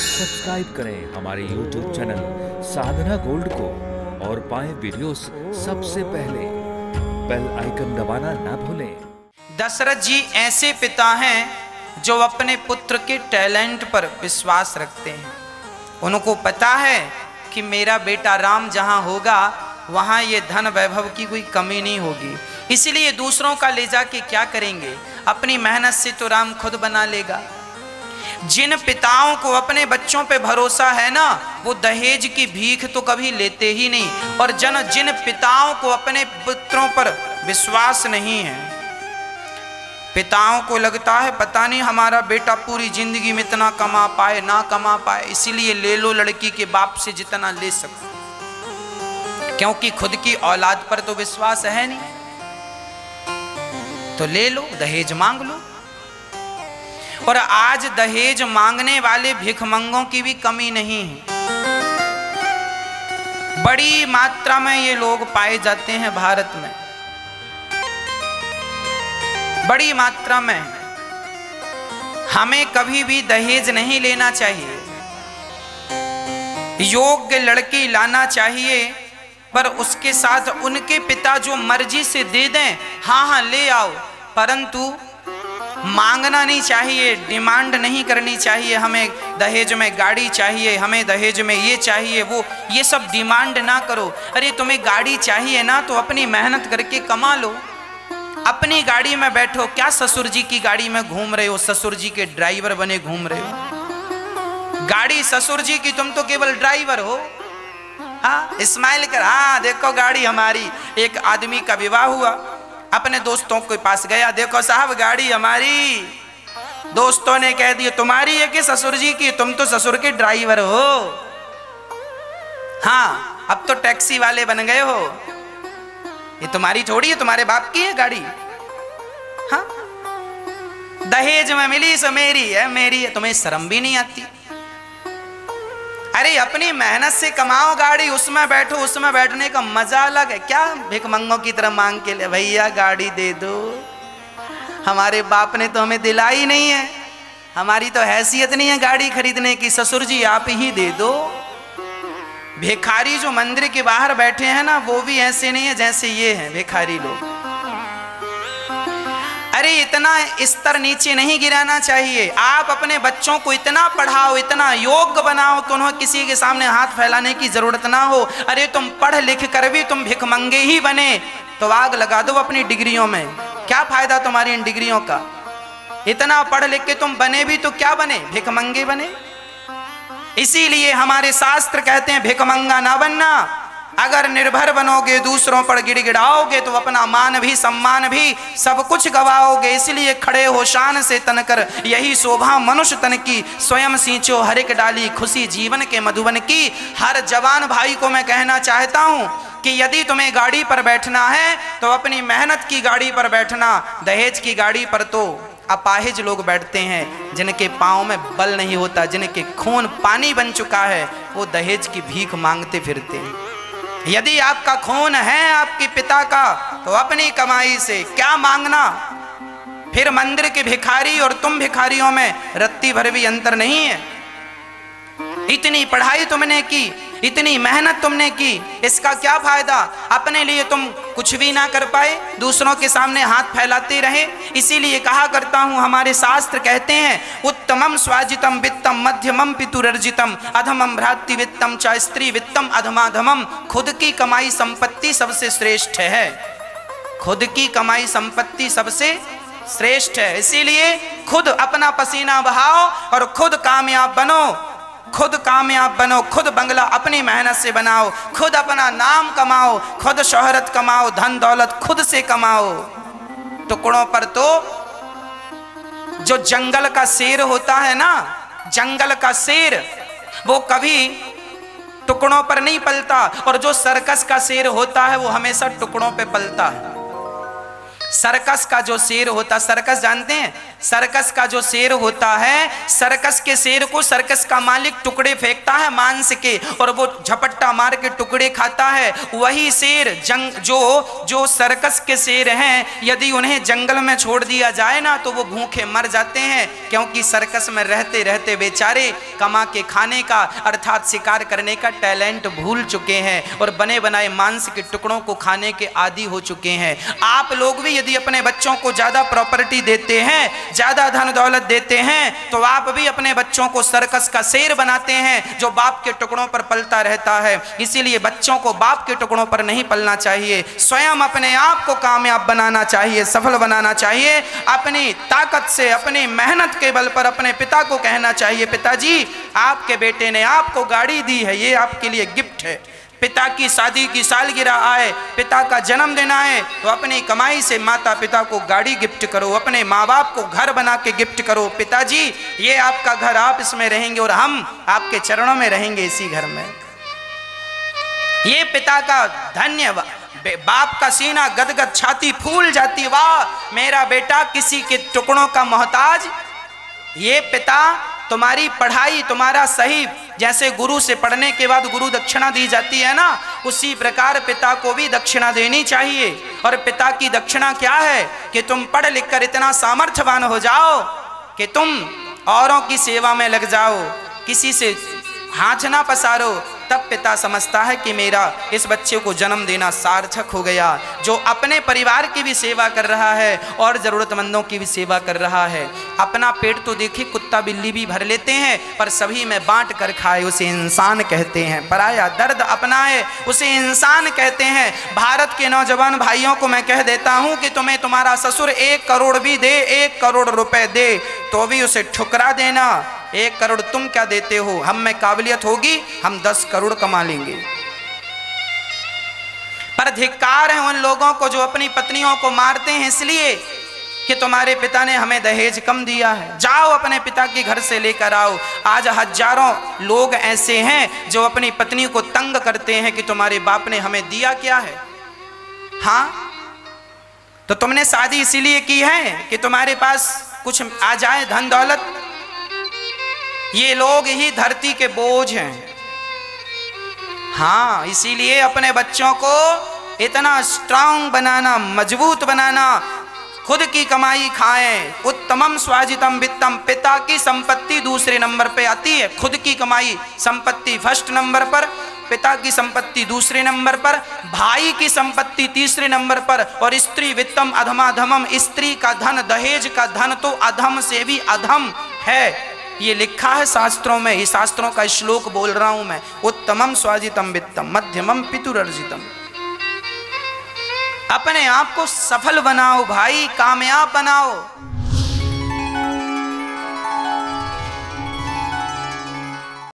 Subscribe करें हमारे YouTube channel साधना gold को और पाएं वीडियोस सबसे पहले। बेल आइकन दबाना ना भूलें। दशरथ जी ऐसे पिता हैं जो अपने पुत्र के टैलेंट पर विश्वास रखते हैं। उनको पता है कि मेरा बेटा राम जहां होगा वहां ये धन वैभव की कोई कमी नहीं होगी, इसलिए दूसरों का ले जाके क्या करेंगे, अपनी मेहनत से तो राम खुद बना लेगा। जिन पिताओं को अपने बच्चों पे भरोसा है ना, वो दहेज की भीख तो कभी लेते ही नहीं। और जिन पिताओं को अपने पुत्रों पर विश्वास नहीं है, पिताओं को लगता है पता नहीं हमारा बेटा पूरी जिंदगी में इतना कमा पाए ना कमा पाए, इसीलिए ले लो लड़की के बाप से जितना ले सको, क्योंकि खुद की औलाद पर तो विश्वास है नहीं, तो ले लो, दहेज मांग लो। और आज दहेज मांगने वाले भिखमंगों की भी कमी नहीं है, बड़ी मात्रा में ये लोग पाए जाते हैं भारत में, बड़ी मात्रा में। हमें कभी भी दहेज नहीं लेना चाहिए, योग्य लड़की लाना चाहिए, पर उसके साथ उनके पिता जो मर्जी से दे दें, हाँ हाँ ले आओ, परंतु मांगना नहीं चाहिए, डिमांड नहीं करनी चाहिए। हमें दहेज में गाड़ी चाहिए, हमें दहेज में ये चाहिए, वो ये सब डिमांड ना करो। अरे तुम्हें गाड़ी चाहिए ना तो अपनी मेहनत करके कमा लो, अपनी गाड़ी में बैठो। क्या ससुर जी की गाड़ी में घूम रहे हो, ससुर जी के ड्राइवर बने घूम रहे हो? गाड़ी ससुर जी की, तुम तो केवल ड्राइवर हो। हाँ, स्माइल कर, हाँ देखो गाड़ी हमारी। एक आदमी का विवाह हुआ, अपने दोस्तों के पास गया, देखो साहब गाड़ी हमारी। दोस्तों ने कह दिया तुम्हारी है कि ससुर जी की, तुम तो ससुर के ड्राइवर हो। हाँ, अब तो टैक्सी वाले बन गए हो, ये तुम्हारी थोड़ी है, तुम्हारे बाप की है गाड़ी। हाँ, दहेज में मिली सो मेरी है, मेरी है, तुम्हें शर्म भी नहीं आती? अरे अपनी मेहनत से कमाओ गाड़ी, उसमें बैठो, उसमें बैठने का मजा अलग है। क्या भिखमंगों की तरह मांग के ले, भैया गाड़ी दे दो, हमारे बाप ने तो हमें दिलाई नहीं है, हमारी तो हैसियत नहीं है गाड़ी खरीदने की, ससुर जी आप ही दे दो। भिखारी जो मंदिर के बाहर बैठे हैं ना, वो भी ऐसे नहीं है जैसे ये हैं भिखारी लोग। अरे इतना स्तर नीचे नहीं गिराना चाहिए। आप अपने बच्चों को इतना पढ़ाओ, इतना योग्य बनाओ तो उन्हें किसी के सामने हाथ फैलाने की जरूरत ना हो। अरे तुम पढ़ लिख कर भी तुम भिखमंगे ही बने तो आग लगा दो अपनी डिग्रियों में, क्या फायदा तुम्हारी इन डिग्रियों का? इतना पढ़ लिख के तुम बने भी तो क्या बने, भिखमंगे बने। इसीलिए हमारे शास्त्र कहते हैं भिखमंगा ना बनना। अगर निर्भर बनोगे, दूसरों पर गिड़गिड़ाओगे तो अपना मान भी सम्मान भी सब कुछ गवाओगे। इसलिए खड़े हो शान से तनकर, यही शोभा मनुष्य तन की, स्वयं सींचो हर एक डाली, खुशी जीवन के मधुबन की। हर जवान भाई को मैं कहना चाहता हूं कि यदि तुम्हें गाड़ी पर बैठना है तो अपनी मेहनत की गाड़ी पर बैठना। दहेज की गाड़ी पर तो अपाहिज लोग बैठते हैं, जिनके पाँव में बल नहीं होता, जिनके खून पानी बन चुका है, वो दहेज की भीख मांगते फिरते हैं। यदि आपका खून है आपके पिता का तो अपनी कमाई से क्या मांगना। फिर मंदिर के भिखारी और तुम भिखारियों में रत्ती भर भी अंतर नहीं है। इतनी पढ़ाई तुमने की, इतनी मेहनत तुमने की, इसका क्या फायदा? अपने लिए तुम कुछ भी ना कर पाए, दूसरों के सामने हाथ फैलाते रहे। इसीलिए कहा करता हूं, हमारे शास्त्र कहते हैं उत्तमम स्वाजितम वित्तम मध्यमम पितुरर्जितम अधमम भ्रातृ वित्तम च स्त्री वित्तम अधमाधमम। खुद की कमाई संपत्ति सबसे श्रेष्ठ है, खुद की कमाई संपत्ति सबसे श्रेष्ठ है। इसीलिए खुद अपना पसीना बहाओ और खुद कामयाब बनो, खुद कामयाब बनो, खुद बंगला अपनी मेहनत से बनाओ, खुद अपना नाम कमाओ, खुद शोहरत कमाओ, धन दौलत खुद से कमाओ। टुकड़ों पर तो जो जंगल का शेर होता है ना, जंगल का शेर, वो कभी टुकड़ों पर नहीं पलता, और जो सर्कस का शेर होता है वो हमेशा टुकड़ों पे पलता है। सर्कस का जो शेर होता, सर्कस जानते हैं, सर्कस का जो शेर होता है, सर्कस के शेर को सर्कस का मालिक टुकड़े फेंकता है मांस के और वो झपट्टा मार के टुकड़े खाता है। वही शेर जो सर्कस के शेर हैं, यदि उन्हें जंगल में छोड़ दिया जाए ना तो वो भूखे मर जाते हैं, क्योंकि सर्कस में रहते रहते बेचारे कमा के खाने का अर्थात शिकार करने का टैलेंट भूल चुके हैं और बने बनाए मांस के टुकड़ों को खाने के आदी हो चुके हैं। आप लोग भी यदि अपने बच्चों को ज्यादा प्रॉपर्टी देते हैं, ज्यादा धन दौलत देते हैं, तो आप भी अपने बच्चों को सर्कस का शेर बनाते हैं जो बाप के टुकड़ों पर पलता रहता है। इसीलिए बच्चों को बाप के टुकड़ों पर नहीं पलना चाहिए, स्वयं अपने आप को कामयाब बनाना चाहिए, सफल बनाना चाहिए। अपनी ताकत से, अपनी मेहनत के बल पर अपने पिता को कहना चाहिए, पिताजी आपके बेटे ने आपको गाड़ी दी है, ये आपके लिए गिफ्ट है। पिता की शादी की सालगिरह आए, पिता का जन्मदिन आए, तो अपनी कमाई से माता पिता को गाड़ी गिफ्ट करो, अपने माँ बाप को घर बना के गिफ्ट करो। पिताजी ये आपका घर, आप इसमें रहेंगे और हम आपके चरणों में रहेंगे इसी घर में। ये पिता का धन्यवाद। बाप का सीना गदगद, छाती फूल जाती, वाह मेरा बेटा किसी के टुकड़ों का मोहताज। ये पिता तुम्हारी पढ़ाई, तुम्हारा सही, जैसे गुरु से पढ़ने के बाद गुरु दक्षिणा दी जाती है ना, उसी प्रकार पिता को भी दक्षिणा देनी चाहिए। और पिता की दक्षिणा क्या है कि तुम पढ़ लिख कर इतना सामर्थ्यवान हो जाओ कि तुम औरों की सेवा में लग जाओ, किसी से हाथ ना पसारो। तब पिता समझता है कि मेरा इस बच्चे को जन्म देना सार्थक हो गया, जो अपने परिवार की भी सेवा कर रहा है और ज़रूरतमंदों की भी सेवा कर रहा है। अपना पेट तो देखिए कुत्ता बिल्ली भी भर लेते हैं, पर सभी में बांट कर खाए उसे इंसान कहते हैं। पराया दर्द अपनाए उसे इंसान कहते हैं। भारत के नौजवान भाइयों को मैं कह देता हूँ कि तुम्हें तुम्हारा ससुर 1 करोड़ भी दे, 1 करोड़ रुपए दे, तो भी उसे ठुकरा देना। 1 करोड़ तुम क्या देते हो, हम में काबिलियत होगी हम 10 करोड़ कमा लेंगे। पर धिक्कार है उन लोगों को जो अपनी पत्नियों को मारते हैं इसलिए कि तुम्हारे पिता ने हमें दहेज कम दिया है, जाओ अपने पिता के घर से लेकर आओ। आज हजारों लोग ऐसे हैं जो अपनी पत्नी को तंग करते हैं कि तुम्हारे बाप ने हमें दिया क्या है। हाँ, तो तुमने शादी इसीलिए की है कि तुम्हारे पास कुछ आ जाए, धन दौलत। ये लोग ही धरती के बोझ हैं। हाँ, इसीलिए अपने बच्चों को इतना स्ट्रांग बनाना, मजबूत बनाना, खुद की कमाई खाएं। उत्तमम स्वाजितम वित्तम, पिता की संपत्ति दूसरे नंबर पे आती है, खुद की कमाई संपत्ति फर्स्ट नंबर पर, पिता की संपत्ति दूसरे नंबर पर, भाई की संपत्ति तीसरे नंबर पर, और स्त्री वित्तम अधमाधमम, स्त्री का धन, दहेज का धन तो अधम से भी अधम है। ये लिखा है शास्त्रों में, ये शास्त्रों का श्लोक बोल रहा हूं मैं। उत्तमम स्वाजितम वित्तम मध्यमम पितुरर्जितम। अपने आप को सफल बनाओ भाई, कामयाब बनाओ।